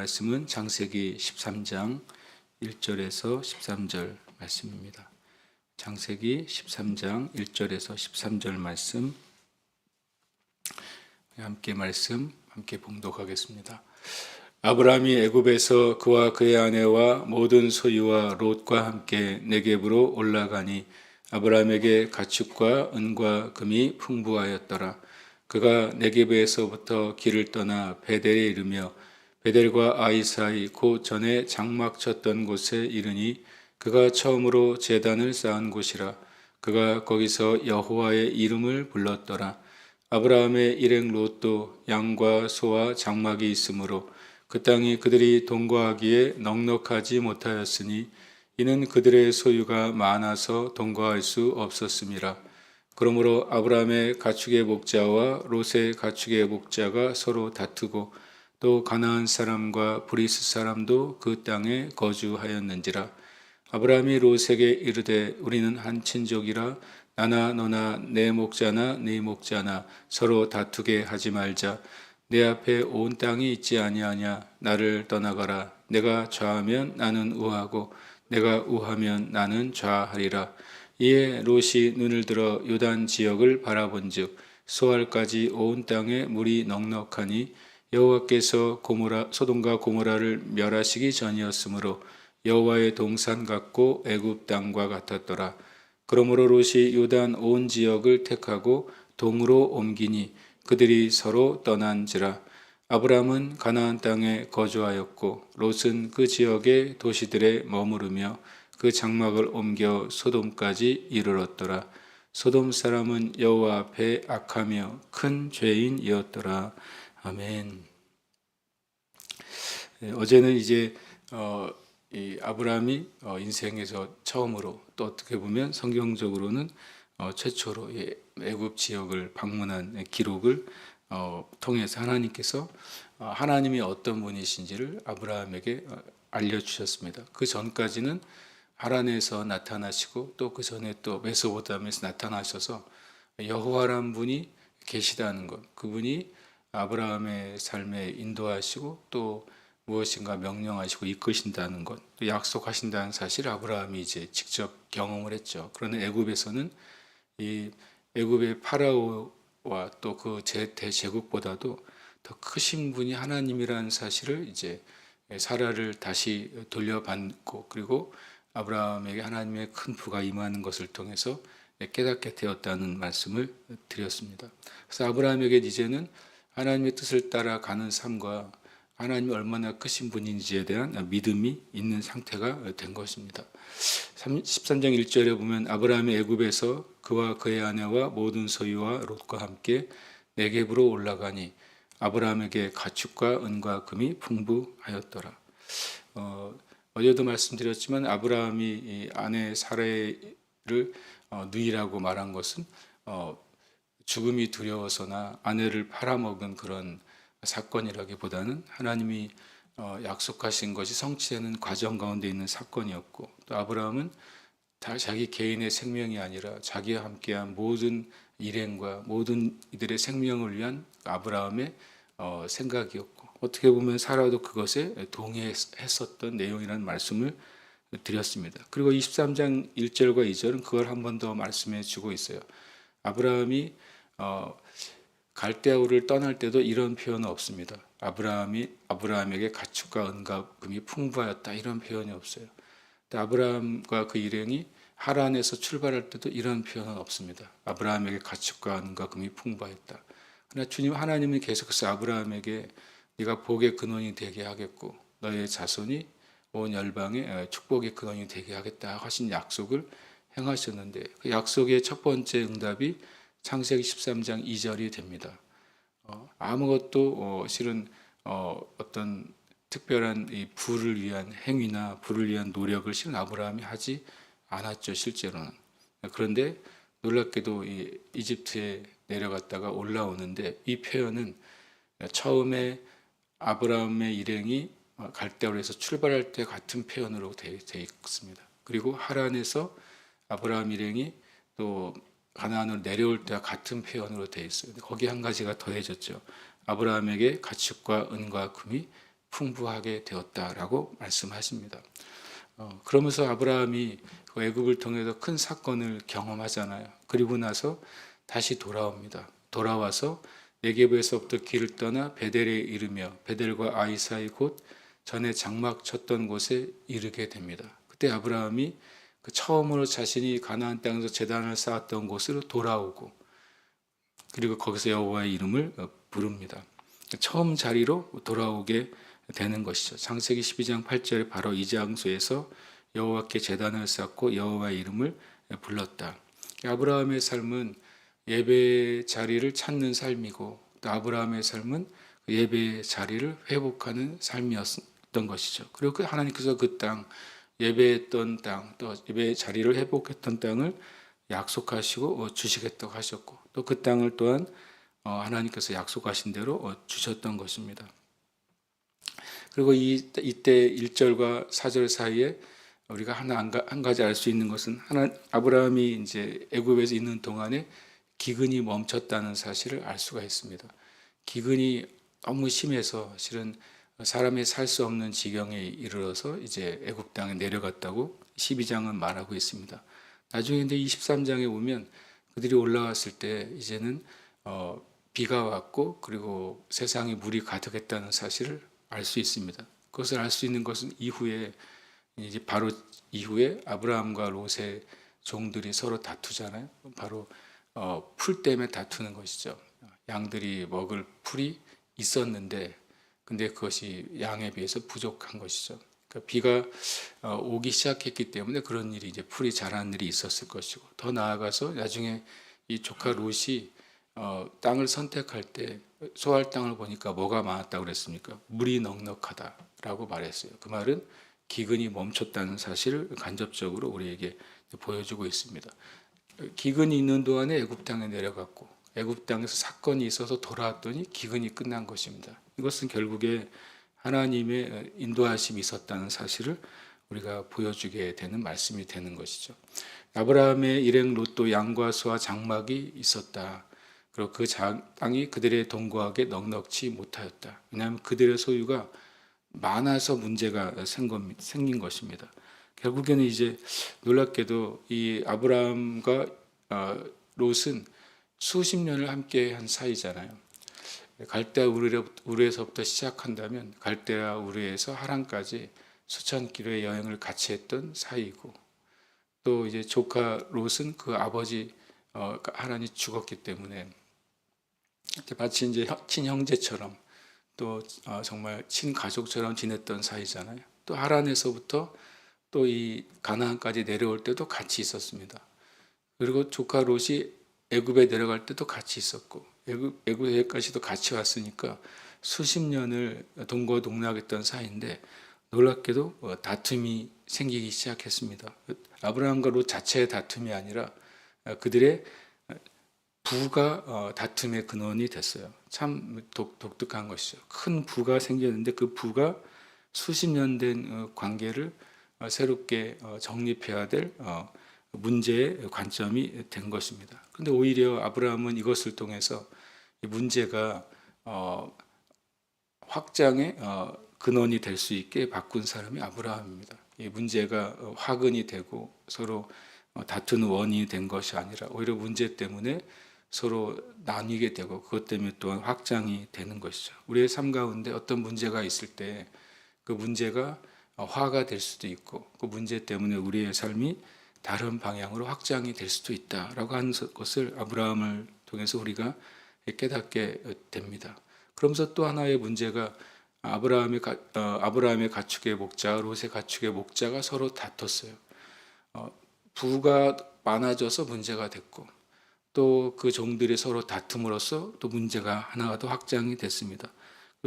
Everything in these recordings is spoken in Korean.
말씀은 창세기 13장 1절에서 13절 말씀입니다. 창세기 13장 1절에서 13절 말씀 함께 봉독하겠습니다. 아브라함이 애굽에서 그와 그의 아내와 모든 소유와 롯과 함께 네겝으로 올라가니 아브라함에게 가축과 은과 금이 풍부하였더라. 그가 네겝에서부터 길을 떠나 베델에 이르며 베델과 아이 사이 곧 전에 장막 쳤던 곳에 이르니 그가 처음으로 제단을 쌓은 곳이라. 그가 거기서 여호와의 이름을 불렀더라. 아브라함의 일행 롯도 양과 소와 장막이 있으므로 그 땅이 그들이 동거하기에 넉넉하지 못하였으니 이는 그들의 소유가 많아서 동거할 수 없었음이라. 그러므로 아브라함의 가축의 목자와 롯의 가축의 목자가 서로 다투고 또 가나안 사람과 브리스 사람도 그 땅에 거주하였는지라. 아브라함이 롯에게 이르되 우리는 한 친족이라 나나 너나 내 목자나 네 목자나 서로 다투게 하지 말자. 내 앞에 온 땅이 있지 아니하냐. 나를 떠나가라. 내가 좌하면 나는 우하고 내가 우하면 나는 좌하리라. 이에 롯이 눈을 들어 요단 지역을 바라본즉 소알까지 온 땅에 물이 넉넉하니 여호와께서 소돔과 고모라를 멸하시기 전이었으므로 여호와의 동산 같고 애굽 땅과 같았더라. 그러므로 롯이 요단 온 지역을 택하고 동으로 옮기니 그들이 서로 떠난지라. 아브라함은 가나안 땅에 거주하였고 롯은 그 지역의 도시들에 머무르며 그 장막을 옮겨 소돔까지 이르렀더라. 소돔 사람은 여호와 앞에 악하며 큰 죄인이었더라. 아멘. 어제는 이제 이 아브라함이 인생에서 처음으로 또 어떻게 보면 성경적으로는 최초로 애굽 지역을 방문한 기록을 통해서 하나님께서 하나님이 어떤 분이신지를 아브라함에게 알려주셨습니다. 그 전까지는 하란에서 나타나시고 또 그 전에 또 메소포타미아에서 나타나셔서 여호와란 분이 계시다는 것, 그분이 아브라함의 삶에 인도하시고 또 무엇인가 명령하시고 이끄신다는 것, 또 약속하신다는 사실 아브라함이 이제 직접 경험을 했죠. 그러나 애굽에서는 이 애굽의 파라오와 또 그 대제국보다도 더 크신 분이 하나님이라는 사실을 이제 사라를 다시 돌려받고 그리고 아브라함에게 하나님의 큰 부가 임하는 것을 통해서 깨닫게 되었다는 말씀을 드렸습니다. 그래서 아브라함에게 이제는 하나님의 뜻을 따라 가는 삶과 하나님이 얼마나 크신 분인지에 대한 믿음이 있는 상태가 된 것입니다. 13장 1절에 보면 아브라함이 애굽에서 그와 그의 아내와 모든 소유와 롯과 함께 네겝으로 올라가니 아브라함에게 가축과 은과 금이 풍부하였더라. 어제도 말씀드렸지만 아브라함이 이 아내 사라를 누이라고 말한 것은 죽음이 두려워서나 아내를 팔아먹은 그런 사건이라기보다는 하나님이 약속하신 것이 성취되는 과정 가운데 있는 사건이었고 또 아브라함은 자기 개인의 생명이 아니라 자기와 함께한 모든 일행과 모든 이들의 생명을 위한 아브라함의 생각이었고 어떻게 보면 사라도 그것에 동의했었던 내용이라는 말씀을 드렸습니다. 그리고 23장 1절과 2절은 그걸 한 번 더 말씀해 주고 있어요. 아브라함이 갈대아우를 떠날 때도 이런 표현은 없습니다. 아브라함에게 가축과 은과 금이 풍부하였다 이런 표현이 없어요. 아브라함과 그 일행이 하란에서 출발할 때도 이런 표현은 없습니다. 아브라함에게 가축과 은과 금이 풍부하였다. 그러나 주님 하나님은 계속해서 아브라함에게 네가 복의 근원이 되게 하겠고 너의 자손이 온 열방의 축복의 근원이 되게 하겠다 하신 약속을 행하셨는데 그 약속의 첫 번째 응답이 창세기 13장 2절이 됩니다. 아무것도 실은 어떤 특별한 이 부를 위한 행위나 부를 위한 노력을 실은 아브라함이 하지 않았죠, 실제로는. 그런데 놀랍게도 이 이집트에 내려갔다가 올라오는데 이 표현은 처음에 아브라함의 일행이 갈대아우에서 출발할 때 같은 표현으로 되어 있습니다. 그리고 하란에서 아브라함 일행이 또 가나안으로 내려올 때와 같은 표현으로 되어 있어요. 거기 한 가지가 더해졌죠. 아브라함에게 가축과 은과 금이 풍부하게 되었다라고 말씀하십니다. 그러면서 아브라함이 그 애굽을 통해서 큰 사건을 경험하잖아요. 그리고 나서 다시 돌아옵니다. 돌아와서 네게브에서부터 길을 떠나 베델에 이르며 베델과 아이 사이 곧 전에 장막 쳤던 곳에 이르게 됩니다. 그때 아브라함이 그 처음으로 자신이 가나안 땅에서 제단을 쌓았던 곳으로 돌아오고 그리고 거기서 여호와의 이름을 부릅니다. 처음 자리로 돌아오게 되는 것이죠. 창세기 12장 8절에 바로 이 장소에서 여호와께 제단을 쌓고 여호와의 이름을 불렀다. 아브라함의 삶은 예배 자리를 찾는 삶이고 또 아브라함의 삶은 예배 자리를 회복하는 삶이었던 것이죠. 그리고 하나님께서 그 땅, 예배했던 땅, 또 예배 자리를 회복했던 땅을 약속하시고 주시겠다고 하셨고 또 그 땅을 또한 하나님께서 약속하신 대로 주셨던 것입니다. 그리고 이때 1절과 4절 사이에 우리가 한 가지 알 수 있는 것은 아브라함이 이제 애굽에서 있는 동안에 기근이 멈췄다는 사실을 알 수가 있습니다. 기근이 너무 심해서 실은 사람이 살 수 없는 지경에 이르러서 이제 애굽 땅에 내려갔다고 12장은 말하고 있습니다. 나중에 이제 23장에 보면 그들이 올라왔을 때 이제는 비가 왔고 그리고 세상에 물이 가득했다는 사실을 알 수 있습니다. 그것을 알 수 있는 것은 이제 바로 이후에 아브라함과 롯의 종들이 서로 다투잖아요. 바로 풀 때문에 다투는 것이죠. 양들이 먹을 풀이 있었는데 근데 그것이 양에 비해서 부족한 것이죠. 그러니까 비가 오기 시작했기 때문에 그런 일이 이제 풀이 자라는 일이 있었을 것이고 더 나아가서 나중에 이 조카 롯이 땅을 선택할 때 소할 땅을 보니까 뭐가 많았다고 그랬습니까? 물이 넉넉하다라고 말했어요. 그 말은 기근이 멈췄다는 사실을 간접적으로 우리에게 보여주고 있습니다. 기근이 있는 동안에 애굽 땅에 내려갔고 애굽 땅에서 사건이 있어서 돌아왔더니 기근이 끝난 것입니다. 이것은 결국에 하나님의 인도하심이 있었다는 사실을 우리가 보여주게 되는 말씀이 되는 것이죠. 아브라함의 일행 롯도 양과 소와 장막이 있었다. 그리고 그 땅이 그들의 동거하게 넉넉지 못하였다. 왜냐하면 그들의 소유가 많아서 문제가 생긴 것입니다. 결국에는 이제 놀랍게도 이 아브라함과 롯은 수십 년을 함께 한 사이잖아요. 갈대아 우르에서부터 시작한다면 갈대아 우르에서 하란까지 수천 킬로의 여행을 같이 했던 사이고 또 이제 조카 롯은 그 아버지 하란이 죽었기 때문에 마치 이제 친형제처럼 또 정말 친가족처럼 지냈던 사이잖아요. 또 하란에서부터 또 이 가나안까지 내려올 때도 같이 있었습니다. 그리고 조카 롯이 애굽에 내려갈 때도 같이 있었고 애굽에까지도 같이 왔으니까 수십 년을 동거동락했던 사이인데 놀랍게도 다툼이 생기기 시작했습니다. 아브라함과 롯 자체의 다툼이 아니라 그들의 부가 다툼의 근원이 됐어요. 참 독특한 것이죠. 큰 부가 생겼는데 그 부가 수십 년 된 관계를 새롭게 정립해야 될 문제의 관점이 된 것입니다. 그런데 오히려 아브라함은 이것을 통해서 이 문제가 확장의 근원이 될 수 있게 바꾼 사람이 아브라함입니다. 이 문제가 화근이 되고 서로 다투는 원인이 된 것이 아니라 오히려 문제 때문에 서로 나뉘게 되고 그것 때문에 또한 확장이 되는 것이죠. 우리의 삶 가운데 어떤 문제가 있을 때 그 문제가 화가 될 수도 있고 그 문제 때문에 우리의 삶이 다른 방향으로 확장이 될 수도 있다라고 하는 것을 아브라함을 통해서 우리가 깨닫게 됩니다. 그러면서 또 하나의 문제가 아브라함의 가축의 목자, 롯의 가축의 목자가 서로 다퉜어요. 부가 많아져서 문제가 됐고 또 그 종들이 서로 다툼으로써 또 문제가 하나가 더 확장이 됐습니다.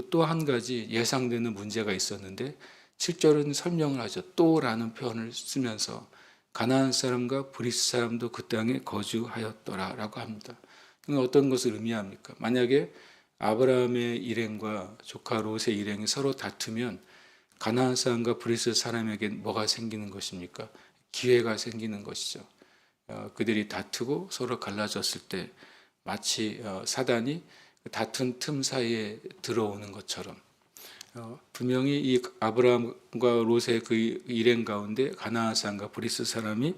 또 한 가지 예상되는 문제가 있었는데 7절은 설명을 하죠. 또라는 표현을 쓰면서 가나안 사람과 브리스 사람도 그 땅에 거주하였더라라고 합니다. 이건 어떤 것을 의미합니까? 만약에 아브라함의 일행과 조카 롯의 일행이 서로 다투면 가나안 사람과 브리스 사람에게 뭐가 생기는 것입니까? 기회가 생기는 것이죠. 그들이 다투고 서로 갈라졌을 때 마치 사단이 다툰 틈 사이에 들어오는 것처럼 분명히 이 아브라함과 롯의 그 일행 가운데 가나안 사람과 브리스 사람이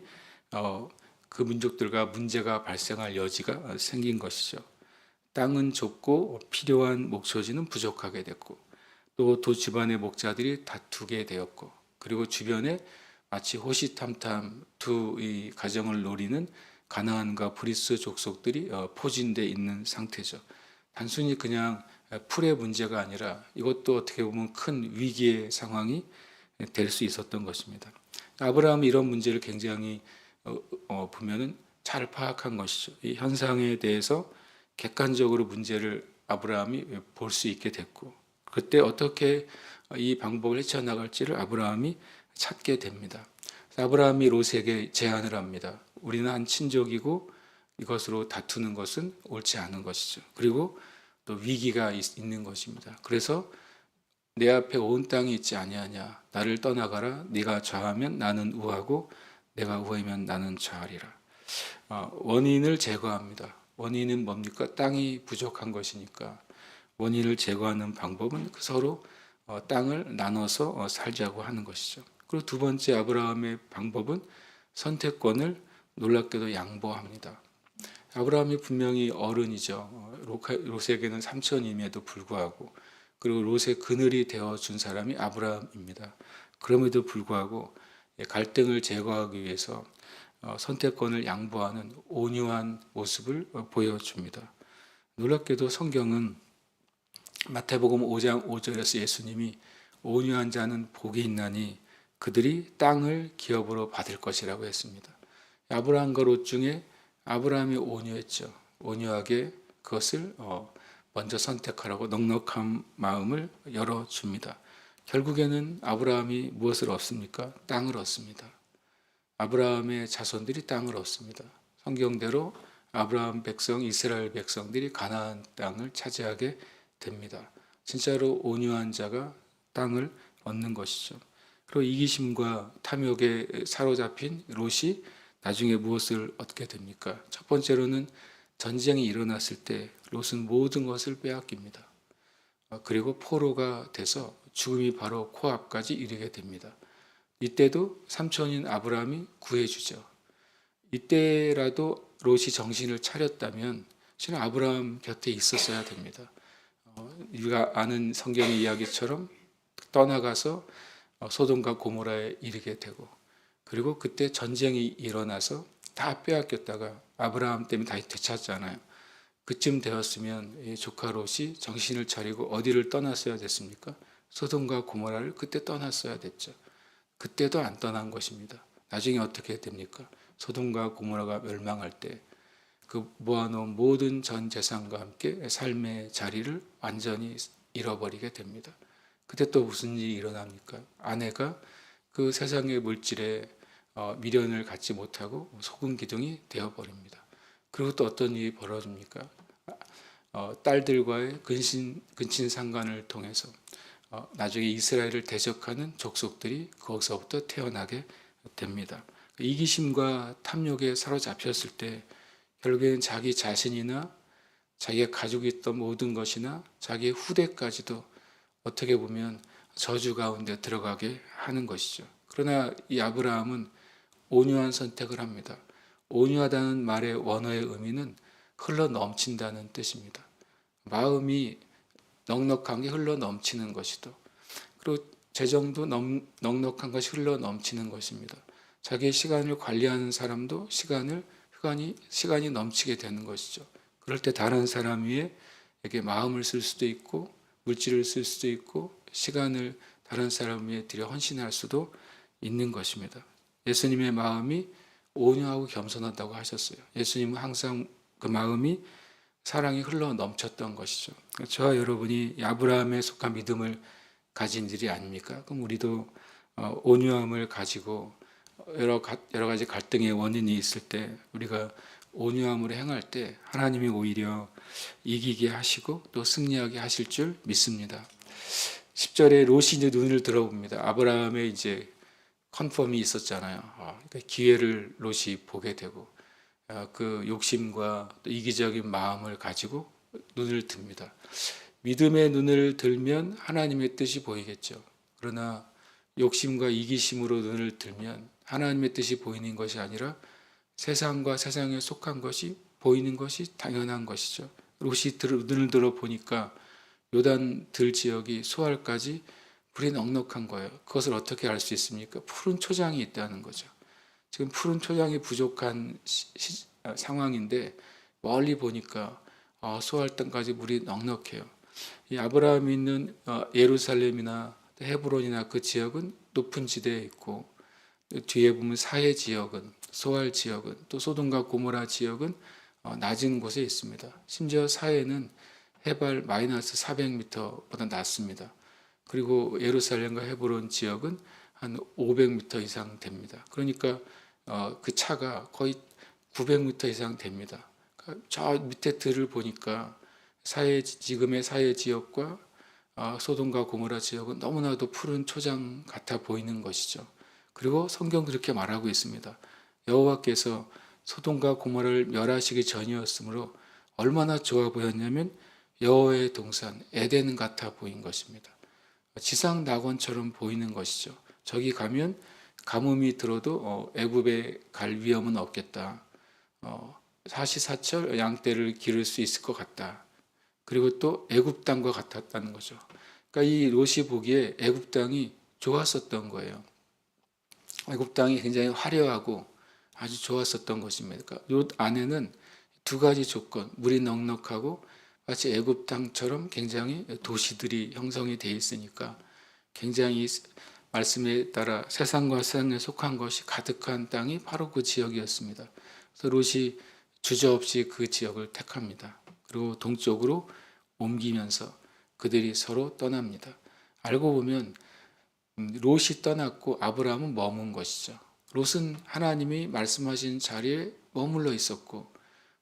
그 민족들과 문제가 발생할 여지가 생긴 것이죠. 땅은 좁고 필요한 목초지는 부족하게 됐고 또 두 집안의 목자들이 다투게 되었고 그리고 주변에 마치 호시탐탐 두 이 가정을 노리는 가나안과 브리스 족속들이 포진돼 있는 상태죠. 단순히 그냥 풀의 문제가 아니라 이것도 어떻게 보면 큰 위기의 상황이 될 수 있었던 것입니다. 아브라함이 이런 문제를 굉장히 보면은 잘 파악한 것이죠. 이 현상에 대해서 객관적으로 문제를 아브라함이 볼 수 있게 됐고 그때 어떻게 이 방법을 헤쳐나갈지를 아브라함이 찾게 됩니다. 아브라함이 롯에게 제안을 합니다. 우리는 한 친족이고 이것으로 다투는 것은 옳지 않은 것이죠. 그리고 또 위기가 있는 것입니다. 그래서 내 앞에 온 땅이 있지 아니하냐. 나를 떠나가라. 네가 좌하면 나는 우하고 내가 우하면 나는 좌하리라. 원인을 제거합니다. 원인은 뭡니까? 땅이 부족한 것이니까 원인을 제거하는 방법은 서로 땅을 나눠서 살자고 하는 것이죠. 그리고 두 번째 아브라함의 방법은 선택권을 놀랍게도 양보합니다. 아브라함이 분명히 어른이죠. 롯에게는 삼촌임에도 불구하고 그리고 롯의 그늘이 되어준 사람이 아브라함입니다. 그럼에도 불구하고 갈등을 제거하기 위해서 선택권을 양보하는 온유한 모습을 보여줍니다. 놀랍게도 성경은 마태복음 5장 5절에서 예수님이 온유한 자는 복이 있나니 그들이 땅을 기업으로 받을 것이라고 했습니다. 아브라함과 롯 중에 아브라함이 온유했죠. 온유하게 그것을 먼저 선택하라고 넉넉한 마음을 열어줍니다. 결국에는 아브라함이 무엇을 얻습니까? 땅을 얻습니다. 아브라함의 자손들이 땅을 얻습니다. 성경대로 아브라함 백성, 이스라엘 백성들이 가나안 땅을 차지하게 됩니다. 진짜로 온유한 자가 땅을 얻는 것이죠. 그리고 이기심과 탐욕에 사로잡힌 롯이 나중에 무엇을 얻게 됩니까? 첫 번째로는 전쟁이 일어났을 때 롯은 모든 것을 빼앗깁니다. 그리고 포로가 돼서 죽음이 바로 코앞까지 이르게 됩니다. 이때도 삼촌인 아브라함이 구해주죠. 이때라도 롯이 정신을 차렸다면 실은 아브라함 곁에 있었어야 됩니다. 우리가 아는 성경의 이야기처럼 떠나가서 소돔과 고모라에 이르게 되고 그리고 그때 전쟁이 일어나서 다 빼앗겼다가 아브라함 때문에 다시 되찾잖아요. 그쯤 되었으면 조카 롯이 정신을 차리고 어디를 떠났어야 됐습니까? 소돔과 고모라를 그때 떠났어야 됐죠. 그때도 안 떠난 것입니다. 나중에 어떻게 됩니까? 소돔과 고모라가 멸망할 때 그 모아놓은 모든 전 재산과 함께 삶의 자리를 완전히 잃어버리게 됩니다. 그때 또 무슨 일이 일어납니까? 아내가 그 세상의 물질에 미련을 갖지 못하고 속은 기둥이 되어버립니다. 그리고 또 어떤 일이 벌어집니까? 딸들과의 근친상간을 통해서 나중에 이스라엘을 대적하는 족속들이 거기서부터 태어나게 됩니다. 이기심과 탐욕에 사로잡혔을 때 결국에는 자기 자신이나 자기가 가지고 있던 모든 것이나 자기의 후대까지도 어떻게 보면 저주 가운데 들어가게 하는 것이죠. 그러나 이 아브라함은 온유한 선택을 합니다. 온유하다는 말의 원어의 의미는 흘러 넘친다는 뜻입니다. 마음이 넉넉한 게 흘러 넘치는 것이도 그리고 재정도 넉넉한 것이 흘러 넘치는 것입니다. 자기의 시간을 관리하는 사람도 시간이 넘치게 되는 것이죠. 그럴 때 다른 사람 위에 이렇게 마음을 쓸 수도 있고 물질을 쓸 수도 있고 시간을 다른 사람 위에 들여 헌신할 수도 있는 것입니다. 예수님의 마음이 온유하고 겸손하다고 하셨어요. 예수님은 항상 그 마음이 사랑이 흘러 넘쳤던 것이죠. 저와 여러분이 아브라함에 속한 믿음을 가진 일이 아닙니까? 그럼 우리도 온유함을 가지고 여러 가지 갈등의 원인이 있을 때 우리가 온유함으로 행할 때 하나님이 오히려 이기게 하시고 또 승리하게 하실 줄 믿습니다. 10절에 롯이 이제 눈을 들어봅니다. 아브라함의 이제 컨펌이 있었잖아요. 그러니까 기회를 롯이 보게 되고 그 욕심과 또 이기적인 마음을 가지고 눈을 듭니다. 믿음의 눈을 들면 하나님의 뜻이 보이겠죠. 그러나 욕심과 이기심으로 눈을 들면 하나님의 뜻이 보이는 것이 아니라 세상과 세상에 속한 것이 보이는 것이 당연한 것이죠. 롯이 눈을 들어 보니까 요단 들 지역이 소알까지 불이 넉넉한 거예요. 그것을 어떻게 알 수 있습니까? 푸른 초장이 있다는 거죠. 지금 푸른 초장이 부족한 상황인데 멀리 보니까 소알 땅까지 물이 넉넉해요. 이 아브라함이 있는 예루살렘이나 헤브론이나 그 지역은 높은 지대에 있고, 뒤에 보면 사해 지역은, 소알 지역은, 또 소돔과 고모라 지역은 낮은 곳에 있습니다. 심지어 사해는 해발 마이너스 400m보다 낮습니다. 그리고 예루살렘과 헤브론 지역은 한 500m 이상 됩니다. 그러니까 그 차가 거의 900m 이상 됩니다. 그러니까 저 밑에 들을 보니까 지금의 사해 지역과 소돔과 고모라 지역은 너무나도 푸른 초장 같아 보이는 것이죠. 그리고 성경도 이렇게 말하고 있습니다. 여호와께서 소돔과 고모라를 멸하시기 전이었으므로 얼마나 좋아 보였냐면 여호와의 동산 에덴 같아 보인 것입니다. 지상 낙원처럼 보이는 것이죠. 저기 가면 가뭄이 들어도 애굽에 갈 위험은 없겠다. 사시사철 양떼를 기를 수 있을 것 같다. 그리고 또 애굽 땅과 같았다는 거죠. 그러니까 이 롯이 보기에 애굽 땅이 좋았었던 거예요. 애굽 땅이 굉장히 화려하고 아주 좋았었던 것입니다. 그러니까 롯 안에는 두 가지 조건, 물이 넉넉하고 마치 애굽 땅처럼 굉장히 도시들이 형성이 되어 있으니까 굉장히 말씀에 따라 세상과 세상에 속한 것이 가득한 땅이 바로 그 지역이었습니다. 그래서 롯이 주저없이 그 지역을 택합니다. 그리고 동쪽으로 옮기면서 그들이 서로 떠납니다. 알고 보면 롯이 떠났고 아브라함은 머문 것이죠. 롯은 하나님이 말씀하신 자리에 머물러 있었고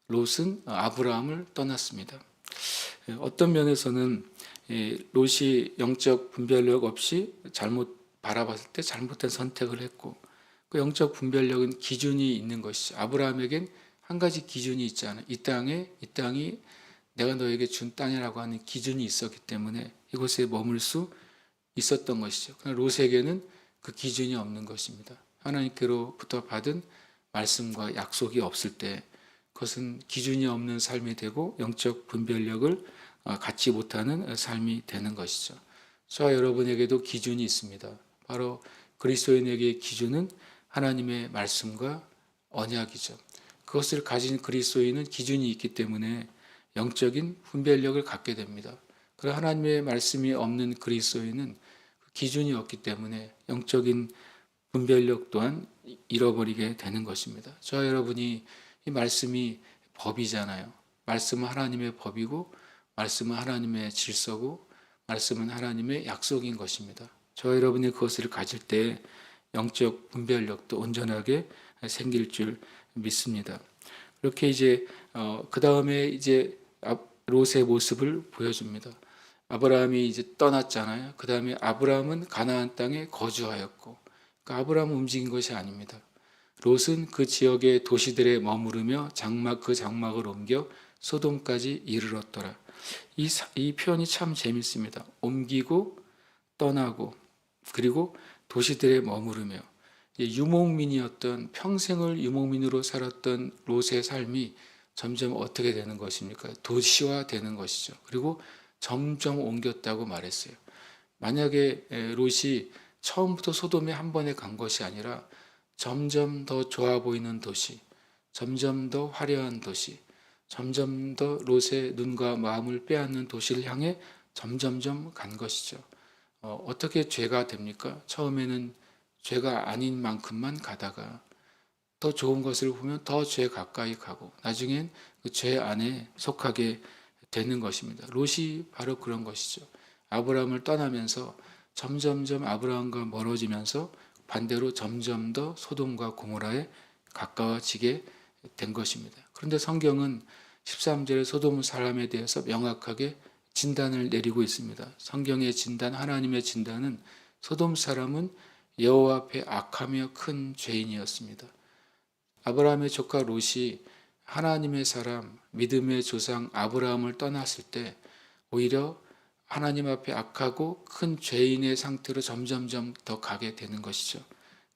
롯은 아브라함을 떠났습니다. 어떤 면에서는 롯이 영적 분별력 없이 잘못 바라봤을 때 잘못된 선택을 했고, 그 영적 분별력은 기준이 있는 것이죠. 아브라함에겐 한 가지 기준이 있잖아요. 이 땅이 내가 너에게 준 땅이라고 하는 기준이 있었기 때문에 이곳에 머물 수 있었던 것이죠. 그러나 롯에게는 그 기준이 없는 것입니다. 하나님께로부터 받은 말씀과 약속이 없을 때 그것은 기준이 없는 삶이 되고 영적 분별력을 갖지 못하는 삶이 되는 것이죠. 저와 여러분에게도 기준이 있습니다. 바로 그리스도인에게의 기준은 하나님의 말씀과 언약이죠. 그것을 가진 그리스도인은 기준이 있기 때문에 영적인 분별력을 갖게 됩니다. 그러나 하나님의 말씀이 없는 그리스도인은 기준이 없기 때문에 영적인 분별력 또한 잃어버리게 되는 것입니다. 저와 여러분이 이 말씀이 법이잖아요. 말씀은 하나님의 법이고 말씀은 하나님의 질서고 말씀은 하나님의 약속인 것입니다. 저와 여러분이 그것을 가질 때 영적 분별력도 온전하게 생길 줄 믿습니다. 이렇게 이제 그 다음에 이제 롯의 모습을 보여줍니다. 아브라함이 이제 떠났잖아요. 그 다음에 아브라함은 가나안 땅에 거주하였고, 그러니까 아브라함은 움직인 것이 아닙니다. 롯은 그 지역의 도시들에 머무르며 그 장막을 옮겨 소돔까지 이르렀더라. 이 표현이 참 재밌습니다. 옮기고 떠나고 그리고 도시들에 머무르며, 유목민이었던, 평생을 유목민으로 살았던 롯의 삶이 점점 어떻게 되는 것입니까? 도시화 되는 것이죠. 그리고 점점 옮겼다고 말했어요. 만약에 롯이 처음부터 소돔에 한 번에 간 것이 아니라 점점 더 좋아 보이는 도시, 점점 더 화려한 도시, 점점 더 롯의 눈과 마음을 빼앗는 도시를 향해 점점점 간 것이죠. 어떻게 죄가 됩니까? 처음에는 죄가 아닌 만큼만 가다가 더 좋은 것을 보면 더 죄 가까이 가고 나중엔 그 죄 안에 속하게 되는 것입니다. 롯이 바로 그런 것이죠. 아브라함을 떠나면서 점점점 아브라함과 멀어지면서 반대로 점점 더 소돔과 고모라에 가까워지게 된 것입니다. 그런데 성경은 13절에 소돔 사람에 대해서 명확하게 진단을 내리고 있습니다. 성경의 진단, 하나님의 진단은 소돔 사람은 여호와 앞에 악하며 큰 죄인이었습니다. 아브라함의 조카 롯이 하나님의 사람, 믿음의 조상 아브라함을 떠났을 때 오히려 하나님 앞에 악하고 큰 죄인의 상태로 점점점 더 가게 되는 것이죠.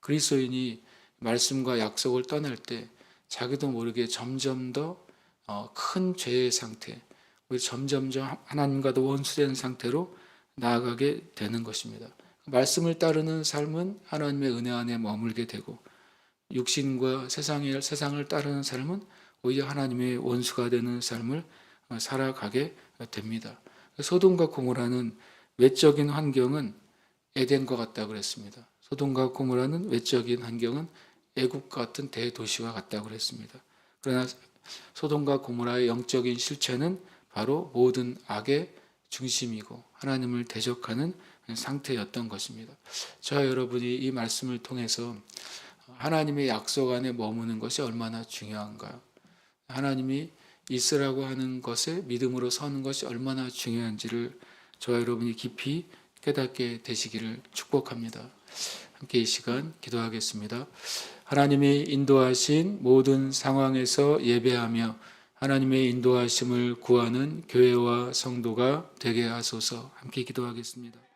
그리스도인이 말씀과 약속을 떠날 때 자기도 모르게 점점 더 큰 죄의 상태, 우리 점점점 하나님과도 원수된 상태로 나아가게 되는 것입니다. 말씀을 따르는 삶은 하나님의 은혜 안에 머물게 되고, 육신과 세상을 따르는 삶은 오히려 하나님의 원수가 되는 삶을 살아가게 됩니다. 소돔과 고모라는 외적인 환경은 에덴과 같다고 그랬습니다. 소돔과 고모라는 외적인 환경은 애국 같은 대도시와 같다고 그랬습니다. 그러나 소돔과 고모라의 영적인 실체는 바로 모든 악의 중심이고 하나님을 대적하는 상태였던 것입니다. 저와 여러분이 이 말씀을 통해서 하나님의 약속 안에 머무는 것이 얼마나 중요한가요? 하나님이 있으라고 하는 것에 믿음으로 서는 것이 얼마나 중요한지를 저와 여러분이 깊이 깨닫게 되시기를 축복합니다. 함께 이 시간 기도하겠습니다. 하나님이 인도하신 모든 상황에서 예배하며 하나님의 인도하심을 구하는 교회와 성도가 되게 하소서. 함께 기도하겠습니다.